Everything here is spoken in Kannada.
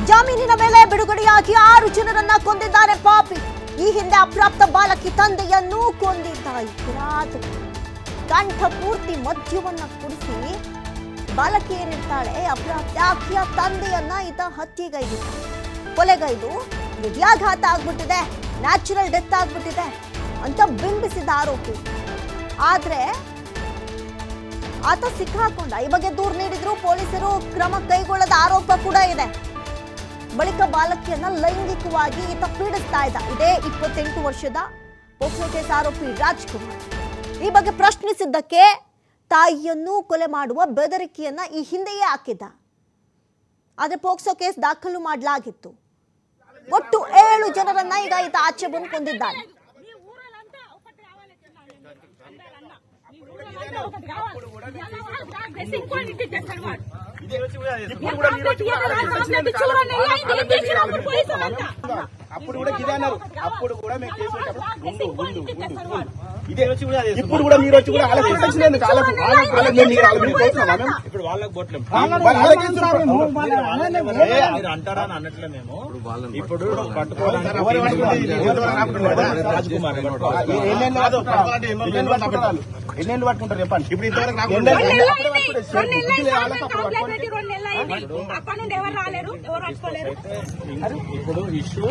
ಜಾಮೀನಿನ ಮೇಲೆ ಬಿಡುಗಡೆಯಾಗಿ 6 ಜನರನ್ನ ಕೊಂದಿದ್ದಾರೆ ಪಾಪಿ. ಈ ಹಿಂದೆ ಅಪ್ರಾಪ್ತ ಬಾಲಕಿ ತಂದೆಯನ್ನೂ ಕೊಂದಿದ್ದ ಈ ಕಿರಾತಕ. ಕಂಠ ಪೂರ್ತಿ ಮದ್ಯವನ್ನ ಕುಡಿಸಿ ಬಾಲಕಿ ಏನಿರ್ತಾಳೆ ಅಪ್ರಾಪ್ತ ಆಕೆಯ ತಂದೆಯನ್ನ ಈತ ಹತ್ಯೆಗೈದಿದ್ದ. ಕೊಲೆಗೈದು ಹೃದಯಾಘಾತ ಆಗ್ಬಿಟ್ಟಿದೆ, ನ್ಯಾಚುರಲ್ ಡೆತ್ ಆಗ್ಬಿಟ್ಟಿದೆ ಅಂತ ಬಿಂಬಿಸಿದ ಆರೋಪಿ. ಆದ್ರೆ ಆತ ಸಿಕ್ಕಾಕೊಂಡ. ಈ ಬಗ್ಗೆ ದೂರು ನೀಡಿದ್ರು ಪೊಲೀಸರು ಕ್ರಮ ಕೈಗೊಳ್ಳದ ಆರೋಪ ಕೂಡ ಇದೆ. ಬಳಿಕ ಬಾಲಕಿಯನ್ನ ಲೈಂಗಿಕವಾಗಿ ಈತ ಪೀಡಿಸ್ತಾ ಇದ್ದ. ಇದೇ 28 ವರ್ಷದ ಪೋಕ್ಸೋ ಕೇಸ್ ಆರೋಪಿ ರಾಜ್ಕುಮಾರ್. ಈ ಬಗ್ಗೆ ಪ್ರಶ್ನಿಸಿದ್ದಕ್ಕೆ ತಾಯಿಯನ್ನು ಕೊಲೆ ಮಾಡುವ ಬೆದರಿಕೆಯನ್ನ ಈ ಹಿಂದೆಯೇ ಹಾಕಿದ್ದ. ಆದ್ರೆ ಪೋಕ್ಸೋ ಕೇಸ್ ದಾಖಲು ಮಾಡಲಾಗಿತ್ತು. ಒಟ್ಟು 7 ಜನರನ್ನ ಈಗ ಈತ ಆಚೆ ಬಂದು ಕೊಂದಿದ್ದಾನೆ. అప్పుడు కూడా ఇదే అన్నారు. అప్పుడు కూడా మేము కేసు ఇదే ఇప్పుడు కూడా మీరు వచ్చి కూడా ఇప్పుడు వాళ్ళకి బొట్లేం అంటారా అని అన్నట్లే. మేము ఇప్పుడు ఎన్నెళ్ళు పట్టుకుంటారు చెప్పండి. ఇప్పుడు ఇప్పుడు ఇష్యూ